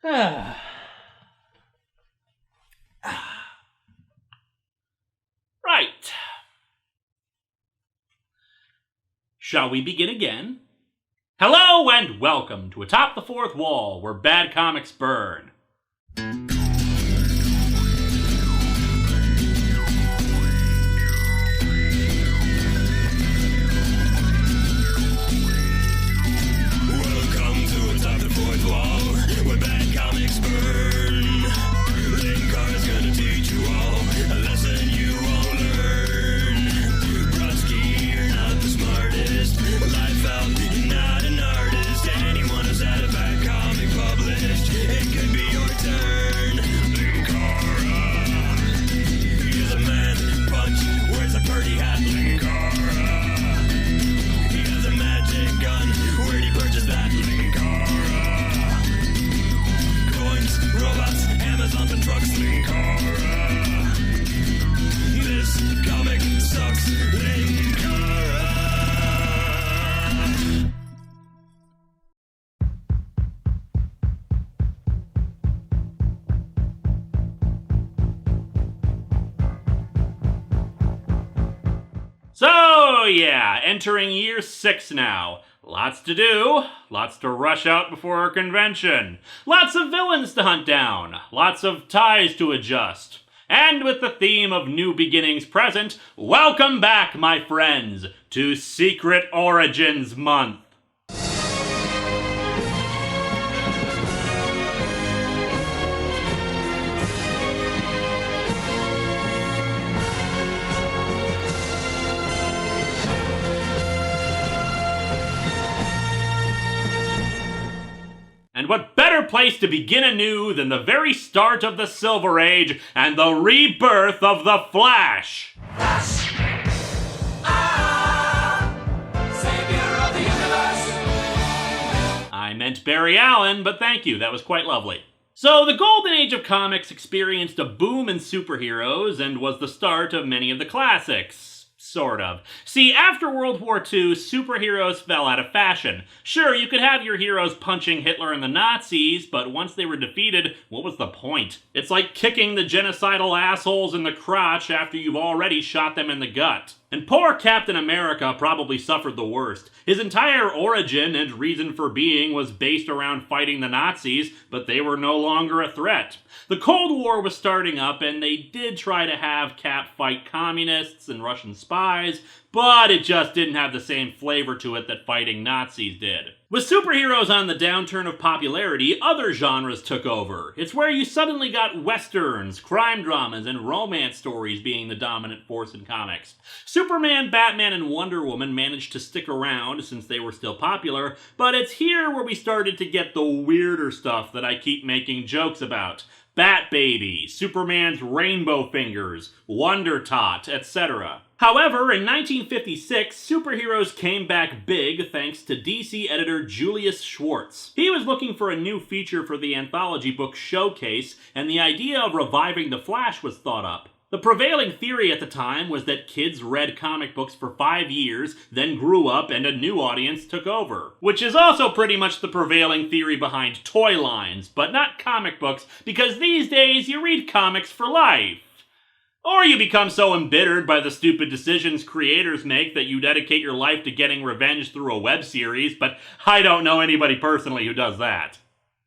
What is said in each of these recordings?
Right. Shall we begin again? Hello and welcome to Atop the Fourth Wall, where bad comics burn. Welcome to Atop the Fourth Wall, where bad comics burn. Linkara's gonna teach you all a lesson you won't learn. Brodsky, you're not the smartest. Life out, you're not an artist. Anyone who's had a bad comic published, it could be your turn. Linkara, he's a man punch, wears a party hat. Linkara, he has a magic gun. Where'd he purchase that? Linkara, coins, robots, Amazons and trucks. Linkara, this comic sucks. Linkara. So, yeah, entering year 6 now. Lots to do, lots to rush out before our convention, lots of villains to hunt down, lots of ties to adjust. And with the theme of new beginnings present, welcome back, my friends, to Secret Origins Month. And what better place to begin anew than the very start of the Silver Age and the rebirth of the Flash? Savior of the universe. I meant Barry Allen, but thank you, that was quite lovely. So, the golden age of comics experienced a boom in superheroes and was the start of many of the classics. Sort of. See, after World War II, superheroes fell out of fashion. Sure, you could have your heroes punching Hitler and the Nazis, but once they were defeated, what was the point? It's like kicking the genocidal assholes in the crotch after you've already shot them in the gut. And poor Captain America probably suffered the worst. His entire origin and reason for being was based around fighting the Nazis, but they were no longer a threat. The Cold War was starting up, and they did try to have Cap fight communists and Russian spies, but it just didn't have the same flavor to it that fighting Nazis did. With superheroes on the downturn of popularity, other genres took over. It's where you suddenly got westerns, crime dramas, and romance stories being the dominant force in comics. Superman, Batman, and Wonder Woman managed to stick around since they were still popular, but it's here where we started to get the weirder stuff that I keep making jokes about. Bat Baby, Superman's Rainbow Fingers, Wonder Tot, etc. However, in 1956, superheroes came back big thanks to DC editor Julius Schwartz. He was looking for a new feature for the anthology book Showcase, and the idea of reviving The Flash was thought up. The prevailing theory at the time was that kids read comic books for 5 years, then grew up and a new audience took over. Which is also pretty much the prevailing theory behind toy lines, but not comic books, because these days you read comics for life. Or you become so embittered by the stupid decisions creators make that you dedicate your life to getting revenge through a web series, but I don't know anybody personally who does that.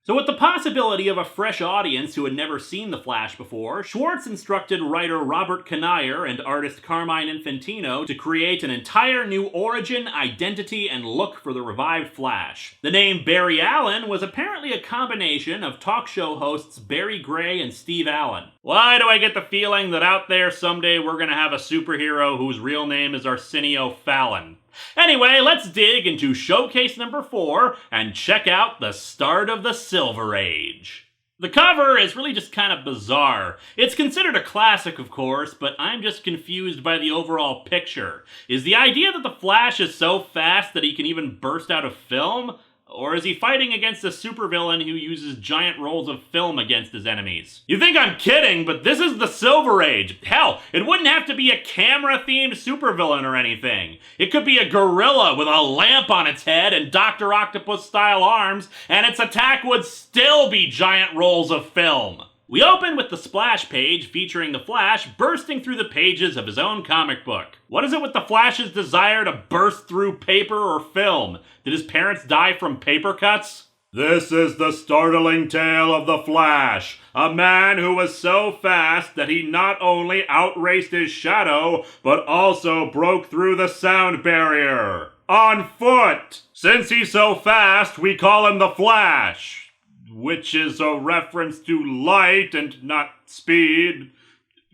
So with the possibility of a fresh audience who had never seen The Flash before, Schwartz instructed writer Robert Kanigher and artist Carmine Infantino to create an entire new origin, identity, and look for the revived Flash. The name Barry Allen was apparently a combination of talk show hosts Barry Gray and Steve Allen. Why do I get the feeling that out there someday we're gonna have a superhero whose real name is Arsenio Fallon? Anyway, let's dig into Showcase number 4 and check out the start of the Silver Age. The cover is really just kind of bizarre. It's considered a classic, of course, but I'm just confused by the overall picture. Is the idea that the Flash is so fast that he can even burst out of film? Or is he fighting against a supervillain who uses giant rolls of film against his enemies? You think I'm kidding, but this is the Silver Age. Hell, it wouldn't have to be a camera-themed supervillain or anything. It could be a gorilla with a lamp on its head and Dr. Octopus-style arms, and its attack would still be giant rolls of film. We open with the splash page featuring the Flash bursting through the pages of his own comic book. What is it with the Flash's desire to burst through paper or film? Did his parents die from paper cuts? This is the startling tale of the Flash, a man who was so fast that he not only outraced his shadow, but also broke through the sound barrier. On foot! Since he's so fast, we call him the Flash. Which is a reference to light and not speed.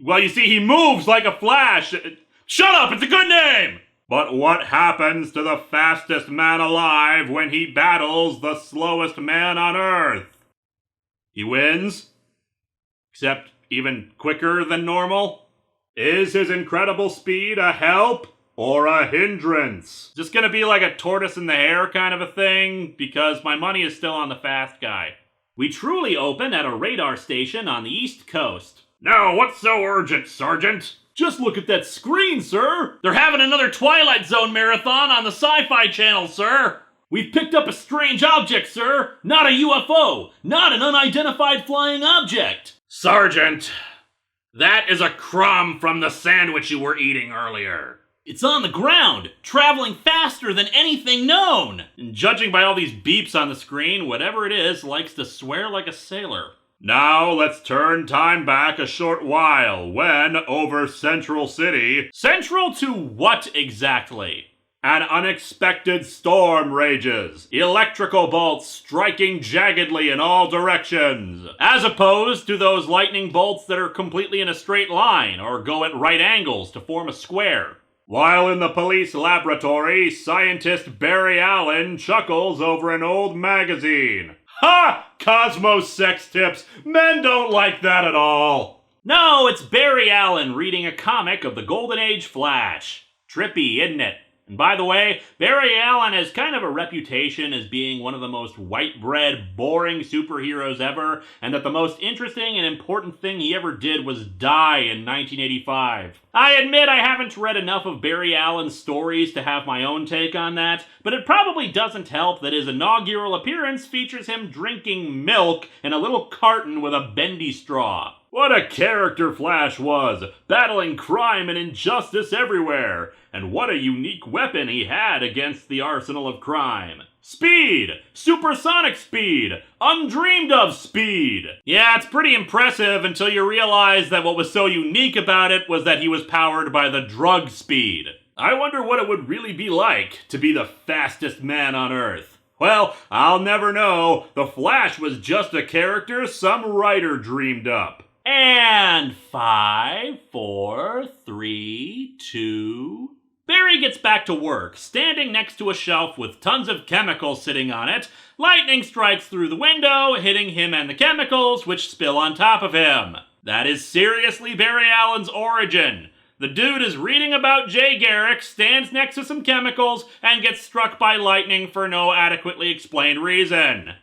Well, you see, he moves like a flash. Shut up, it's a good name! But what happens to the fastest man alive when he battles the slowest man on Earth? He wins? Except even quicker than normal? Is his incredible speed a help or a hindrance? Just gonna be like a tortoise in the hare kind of a thing, because my money is still on the fast guy. We truly open at a radar station on the East Coast. Now, what's so urgent, Sergeant? Just look at that screen, sir! They're having another Twilight Zone marathon on the Sci-Fi Channel, sir! We've picked up a strange object, sir! Not a UFO! Not an unidentified flying object! Sergeant, that is a crumb from the sandwich you were eating earlier. It's on the ground, traveling faster than anything known! And judging by all these beeps on the screen, whatever it is likes to swear like a sailor. Now let's turn time back a short while, when, over Central City... Central to what exactly? An unexpected storm rages, electrical bolts striking jaggedly in all directions, as opposed to those lightning bolts that are completely in a straight line, or go at right angles to form a square. While in the police laboratory, scientist Barry Allen chuckles over an old magazine. Ha! Cosmos sex tips! Men don't like that at all! No, it's Barry Allen reading a comic of the Golden Age Flash. Trippy, isn't it? And by the way, Barry Allen has kind of a reputation as being one of the most white-bread, boring superheroes ever, and that the most interesting and important thing he ever did was die in 1985. I admit I haven't read enough of Barry Allen's stories to have my own take on that, but it probably doesn't help that his inaugural appearance features him drinking milk in a little carton with a bendy straw. What a character Flash was, battling crime and injustice everywhere, and what a unique weapon he had against the arsenal of crime. Speed! Supersonic speed! Undreamed of speed! Yeah, it's pretty impressive until you realize that what was so unique about it was that he was powered by the drug speed. I wonder what it would really be like to be the fastest man on Earth. Well, I'll never know. The Flash was just a character some writer dreamed up. And 5, 4, 3, 2... Barry gets back to work, standing next to a shelf with tons of chemicals sitting on it. Lightning strikes through the window, hitting him and the chemicals, which spill on top of him. That is seriously Barry Allen's origin. The dude is reading about Jay Garrick, stands next to some chemicals, and gets struck by lightning for no adequately explained reason.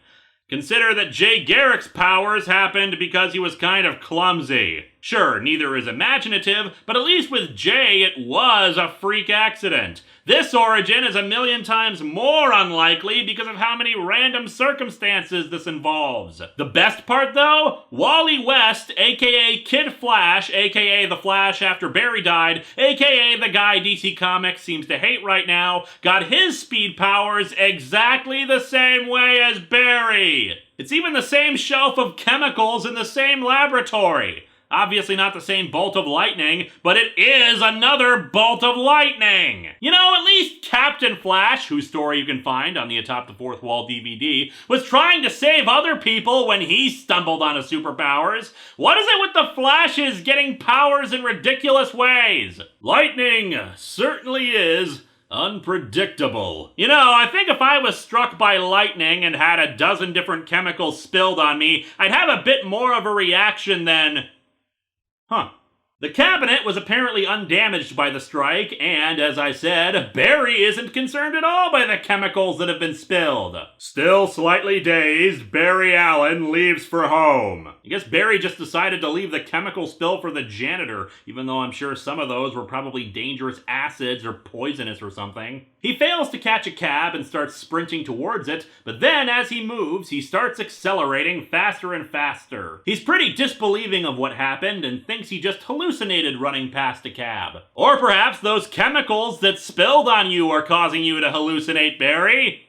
Consider that Jay Garrick's powers happened because he was kind of clumsy. Sure, neither is imaginative, but at least with Jay it was a freak accident. This origin is 1,000,000 times more unlikely because of how many random circumstances this involves. The best part though? Wally West, aka Kid Flash, aka the Flash after Barry died, aka the guy DC Comics seems to hate right now, got his speed powers exactly the same way as Barry. It's even the same shelf of chemicals in the same laboratory. Obviously not the same bolt of lightning, but it is another bolt of lightning! You know, at least Captain Flash, whose story you can find on the Atop the Fourth Wall DVD, was trying to save other people when he stumbled on his superpowers. What is it with the Flashes getting powers in ridiculous ways? Lightning certainly is unpredictable. You know, I think if I was struck by lightning and had a dozen different chemicals spilled on me, I'd have a bit more of a reaction than... The cabinet was apparently undamaged by the strike, and, as I said, Barry isn't concerned at all by the chemicals that have been spilled. Still slightly dazed, Barry Allen leaves for home. I guess Barry just decided to leave the chemical spill for the janitor, even though I'm sure some of those were probably dangerous acids or poisonous or something. He fails to catch a cab and starts sprinting towards it, but then as he moves, he starts accelerating faster and faster. He's pretty disbelieving of what happened and thinks he just hallucinated running past a cab. Or perhaps those chemicals that spilled on you are causing you to hallucinate, Barry.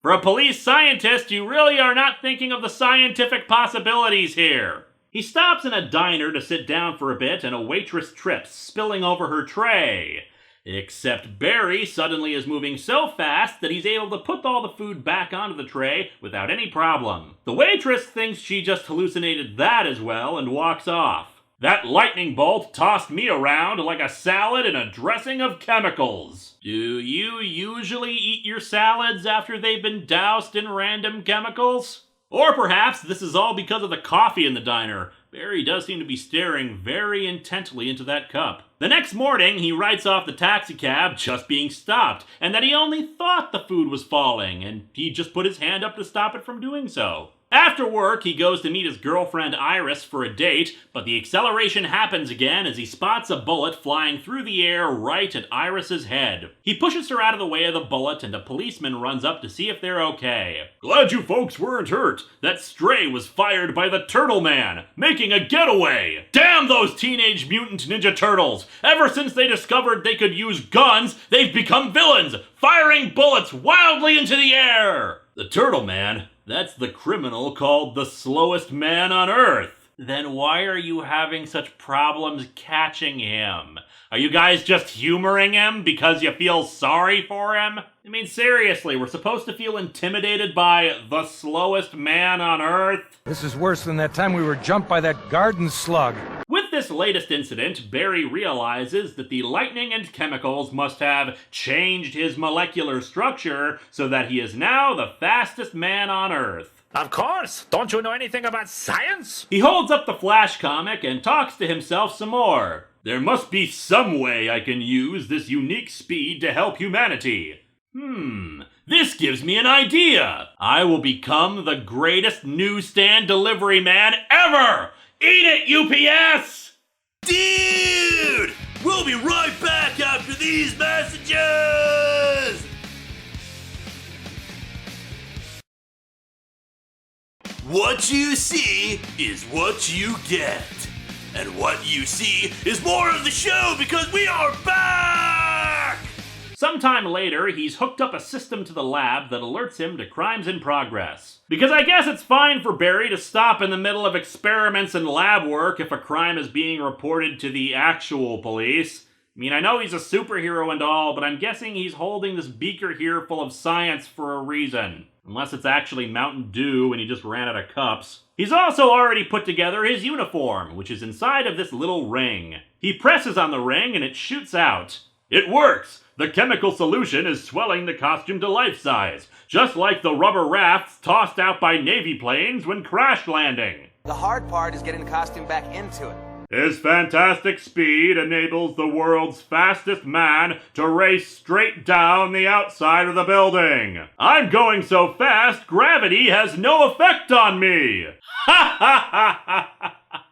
For a police scientist, you really are not thinking of the scientific possibilities here. He stops in a diner to sit down for a bit and a waitress trips, spilling over her tray. Except Barry suddenly is moving so fast that he's able to put all the food back onto the tray without any problem. The waitress thinks she just hallucinated that as well and walks off. That lightning bolt tossed me around like a salad in a dressing of chemicals. Do you usually eat your salads after they've been doused in random chemicals? Or perhaps this is all because of the coffee in the diner. Barry does seem to be staring very intently into that cup. The next morning, he writes off the taxicab just being stopped, and that he only thought the food was falling, and he just put his hand up to stop it from doing so. After work, he goes to meet his girlfriend Iris for a date, but the acceleration happens again as he spots a bullet flying through the air right at Iris's head. He pushes her out of the way of the bullet, and a policeman runs up to see if they're okay. "Glad you folks weren't hurt. That stray was fired by the Turtle Man, making a getaway. Damn those Teenage Mutant Ninja Turtles! Ever since they discovered they could use guns, they've become villains, firing bullets wildly into the air!" The Turtle Man? That's the criminal called the slowest man on Earth. Then why are you having such problems catching him? Are you guys just humoring him because you feel sorry for him? I mean, seriously, we're supposed to feel intimidated by the slowest man on Earth? This is worse than that time we were jumped by that garden slug. With this latest incident, Barry realizes that the lightning and chemicals must have changed his molecular structure so that he is now the fastest man on Earth. Of course! Don't you know anything about science? He holds up the Flash comic and talks to himself some more. There must be some way I can use this unique speed to help humanity. This gives me an idea. I will become the greatest newsstand delivery man ever! Eat it, UPS! Dude! We'll be right back after these messages! What you see is what you get. And what you see is more of the show because we are back! Sometime later, he's hooked up a system to the lab that alerts him to crimes in progress. Because I guess it's fine for Barry to stop in the middle of experiments and lab work if a crime is being reported to the actual police. I mean, I know he's a superhero and all, but I'm guessing he's holding this beaker here full of science for a reason. Unless it's actually Mountain Dew and he just ran out of cups. He's also already put together his uniform, which is inside of this little ring. He presses on the ring and it shoots out. It works! The chemical solution is swelling the costume to life size, just like the rubber rafts tossed out by Navy planes when crash landing. The hard part is getting the costume back into it. His fantastic speed enables the world's fastest man to race straight down the outside of the building. I'm going so fast, gravity has no effect on me. Ha ha ha ha ha.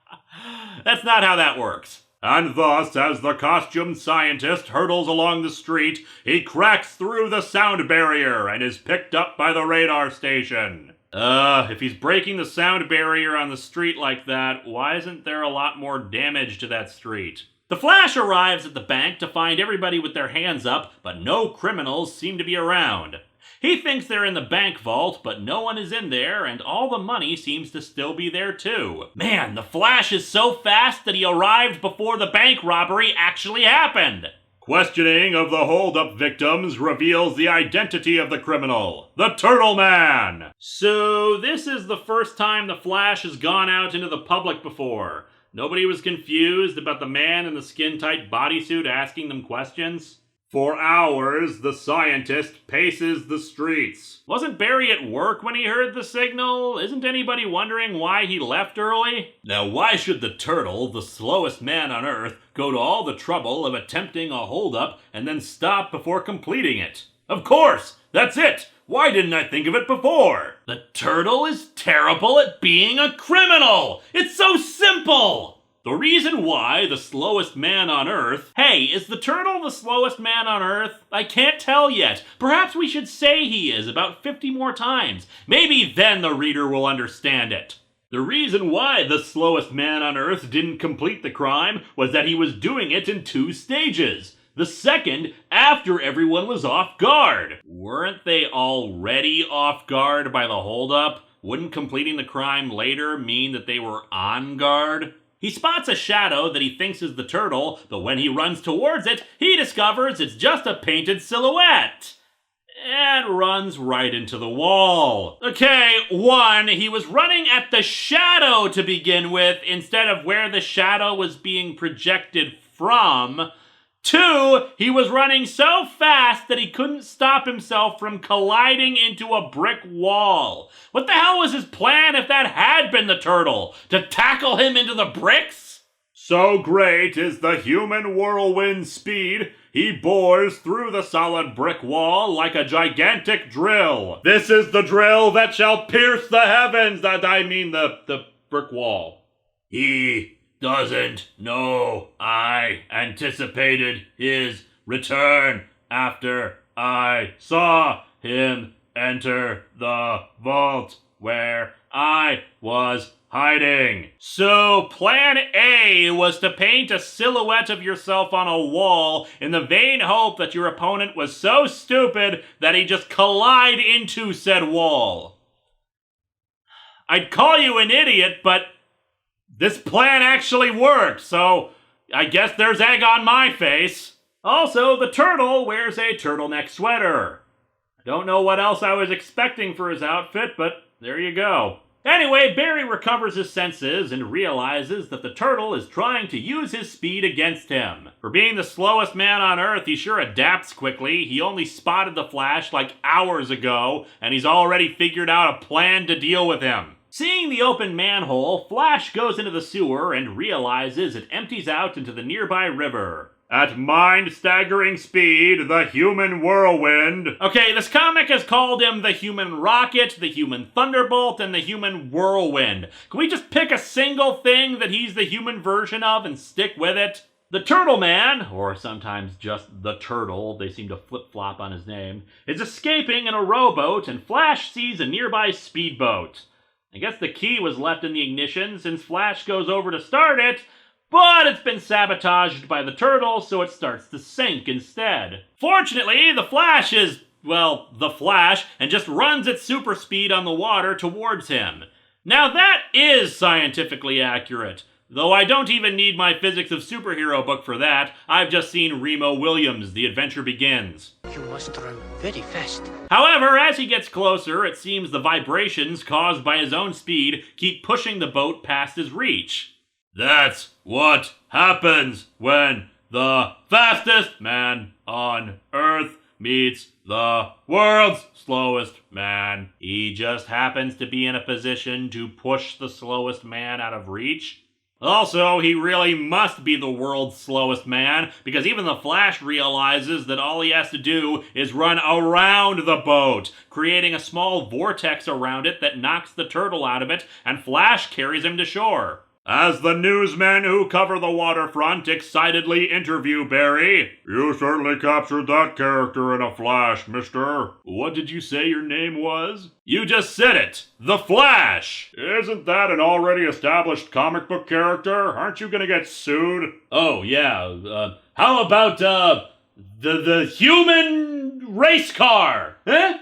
That's not how that works. And thus, as the costumed scientist hurtles along the street, he cracks through the sound barrier and is picked up by the radar station. If he's breaking the sound barrier on the street like that, why isn't there a lot more damage to that street? The Flash arrives at the bank to find everybody with their hands up, but no criminals seem to be around. He thinks they're in the bank vault, but no one is in there, and all the money seems to still be there too. Man, the Flash is so fast that he arrived before the bank robbery actually happened. Questioning of the hold-up victims reveals the identity of the criminal, the Turtle Man. So this is the first time the Flash has gone out into the public before. Nobody was confused about the man in the skin-tight bodysuit asking them questions. For hours, the scientist paces the streets. Wasn't Barry at work when he heard the signal? Isn't anybody wondering why he left early? Now, why should the turtle, the slowest man on Earth, go to all the trouble of attempting a holdup and then stop before completing it? Of course! That's it! Why didn't I think of it before? The turtle is terrible at being a criminal! It's so simple! The reason why the slowest man on Earth... Hey, is the turtle the slowest man on Earth? I can't tell yet. Perhaps we should say he is about 50 more times. Maybe then the reader will understand it. The reason why the slowest man on Earth didn't complete the crime was that he was doing it in 2 stages. The second, after everyone was off guard. Weren't they already off guard by the holdup? Wouldn't completing the crime later mean that they were on guard? He spots a shadow that he thinks is the turtle, but when he runs towards it, he discovers it's just a painted silhouette. And runs right into the wall. Okay, 1, he was running at the shadow to begin with, instead of where the shadow was being projected from. 2, he was running so fast that he couldn't stop himself from colliding into a brick wall. What the hell was his plan if that had been the turtle? To tackle him into the bricks? So great is the human whirlwind speed, he bores through the solid brick wall like a gigantic drill. This is the drill that shall pierce the heavens, the brick wall. He doesn't know I anticipated his return after I saw him enter the vault where I was hiding. So plan A was to paint a silhouette of yourself on a wall in the vain hope that your opponent was so stupid that he just collide into said wall. I'd call you an idiot, but this plan actually worked, so I guess there's egg on my face. Also, the turtle wears a turtleneck sweater. I don't know what else I was expecting for his outfit, but there you go. Anyway, Barry recovers his senses and realizes that the turtle is trying to use his speed against him. For being the slowest man on Earth, he sure adapts quickly. He only spotted the Flash like hours ago, and he's already figured out a plan to deal with him. Seeing the open manhole, Flash goes into the sewer and realizes it empties out into the nearby river. At mind-staggering speed, the Human Whirlwind. Okay, this comic has called him the Human Rocket, the Human Thunderbolt, and the Human Whirlwind. Can we just pick a single thing that he's the human version of and stick with it? The Turtle Man, or sometimes just the Turtle, they seem to flip-flop on his name, is escaping in a rowboat, and Flash sees a nearby speedboat. I guess the key was left in the ignition since Flash goes over to start it, but it's been sabotaged by the turtle, so it starts to sink instead. Fortunately, the Flash is, well, the Flash, and just runs at super speed on the water towards him. Now that is scientifically accurate, though I don't even need my Physics of Superhero book for that. I've just seen Remo Williams' The Adventure Begins. You must run very fast. However, as he gets closer, it seems the vibrations caused by his own speed keep pushing the boat past his reach. That's what happens when the fastest man on Earth meets the world's slowest man. He just happens to be in a position to push the slowest man out of reach. Also, he really must be the world's slowest man, because even the Flash realizes that all he has to do is run around the boat, creating a small vortex around it that knocks the turtle out of it, and Flash carries him to shore. As the newsmen who cover the waterfront excitedly interview Barry, "You certainly captured that character in a flash, mister. What did you say your name was?" "You just said it! The Flash!" "Isn't that an already established comic book character? Aren't you gonna get sued?" "Oh, yeah, how about, the human race car? Huh?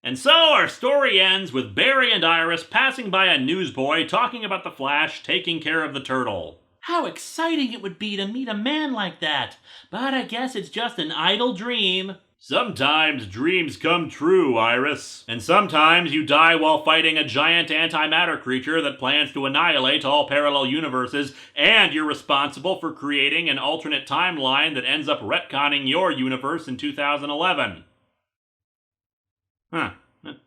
And so our story ends with Barry and Iris passing by a newsboy talking about the Flash taking care of the turtle. How exciting it would be to meet a man like that, but I guess it's just an idle dream. Sometimes dreams come true, Iris. And sometimes you die while fighting a giant antimatter creature that plans to annihilate all parallel universes, and you're responsible for creating an alternate timeline that ends up retconning your universe in 2011. Not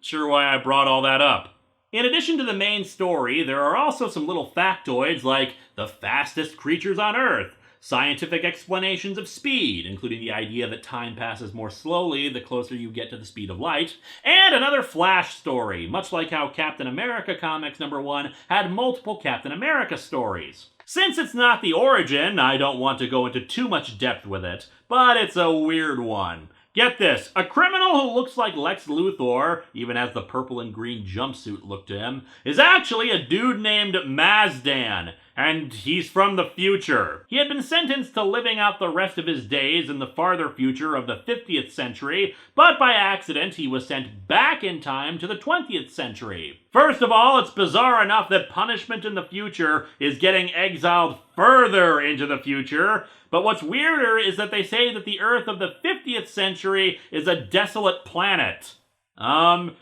sure why I brought all that up. In addition to the main story, there are also some little factoids like the fastest creatures on Earth, scientific explanations of speed, including the idea that time passes more slowly the closer you get to the speed of light, and another Flash story, much like how Captain America Comics #1 had multiple Captain America stories. Since it's not the origin, I don't want to go into too much depth with it, but it's a weird one. Get this, a criminal who looks like Lex Luthor, even has the purple and green jumpsuit look to him, is actually a dude named Mazdan, and he's from the future. He had been sentenced to living out the rest of his days in the farther future of the 50th century, but by accident he was sent back in time to the 20th century. First of all, it's bizarre enough that punishment in the future is getting exiled further into the future, but what's weirder is that they say that the Earth of the 50th century is a desolate planet.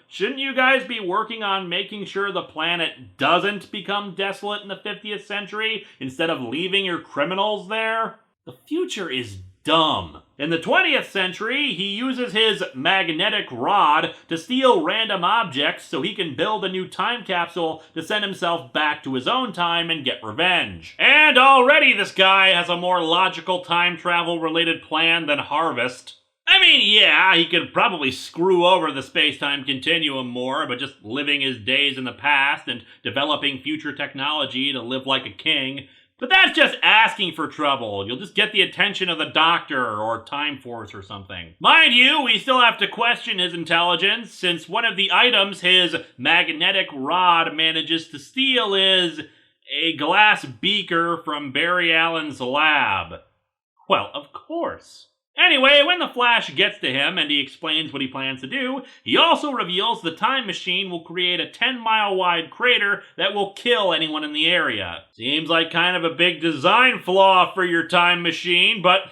Shouldn't you guys be working on making sure the planet doesn't become desolate in the 50th century instead of leaving your criminals there? The future is dumb. In the 20th century, he uses his magnetic rod to steal random objects so he can build a new time capsule to send himself back to his own time and get revenge. And already this guy has a more logical time travel related plan than Harvest. I mean, yeah, he could probably screw over the space-time continuum more by just living his days in the past and developing future technology to live like a king. But that's just asking for trouble. You'll just get the attention of the Doctor or Time Force or something. Mind you, we still have to question his intelligence, since one of the items his magnetic rod manages to steal is a glass beaker from Barry Allen's lab. Well, of course. Anyway, when the Flash gets to him and he explains what he plans to do, he also reveals the time machine will create a 10-mile-wide crater that will kill anyone in the area. Seems like kind of a big design flaw for your time machine, but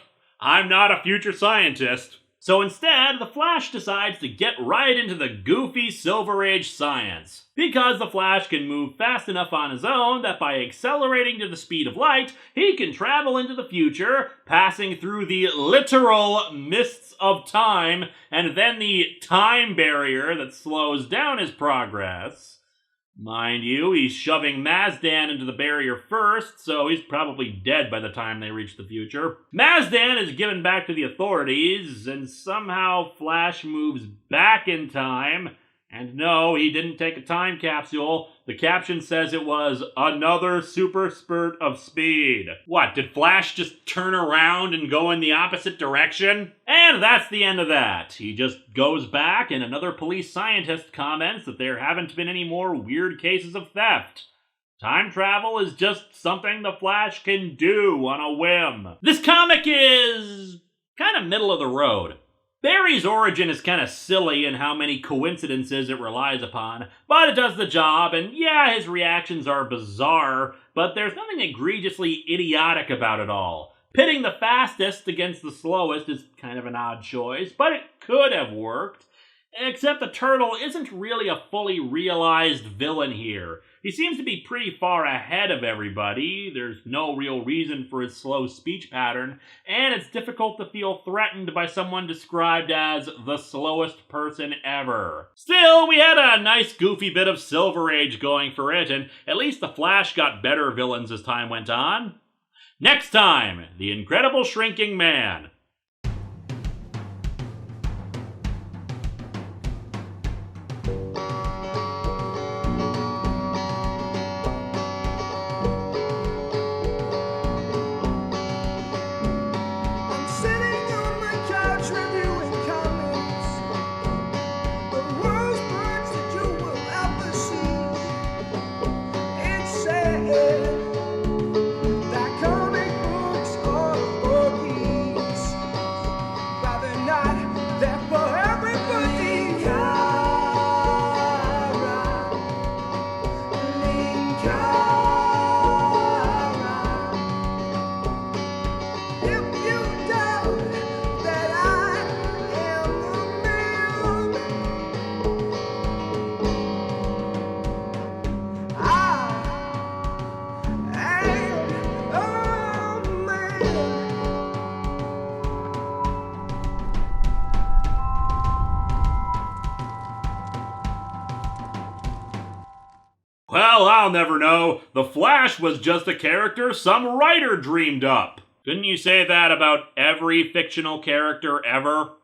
I'm not a future scientist. So instead, the Flash decides to get right into the goofy Silver Age science. Because the Flash can move fast enough on his own that by accelerating to the speed of light, he can travel into the future, passing through the literal mists of time, and then the time barrier that slows down his progress. Mind you, he's shoving Mazdan into the barrier first, so he's probably dead by the time they reach the future. Mazdan is given back to the authorities, and somehow Flash moves back in time. And no, he didn't take a time capsule. The caption says it was another super spurt of speed. What, did Flash just turn around and go in the opposite direction? And that's the end of that. He just goes back, and another police scientist comments that there haven't been any more weird cases of theft. Time travel is just something the Flash can do on a whim. This comic is kind of middle of the road. Barry's origin is kind of silly in how many coincidences it relies upon, but it does the job, and yeah, his reactions are bizarre, but there's nothing egregiously idiotic about it all. Pitting the fastest against the slowest is kind of an odd choice, but it could have worked. Except the turtle isn't really a fully realized villain here. He seems to be pretty far ahead of everybody, there's no real reason for his slow speech pattern, and it's difficult to feel threatened by someone described as the slowest person ever. Still, we had a nice goofy bit of Silver Age going for it, and at least the Flash got better villains as time went on. Next time, The Incredible Shrinking Man. That comic books are bookies. Well, I'll never know. The Flash was just a character some writer dreamed up. Couldn't you say that about every fictional character ever?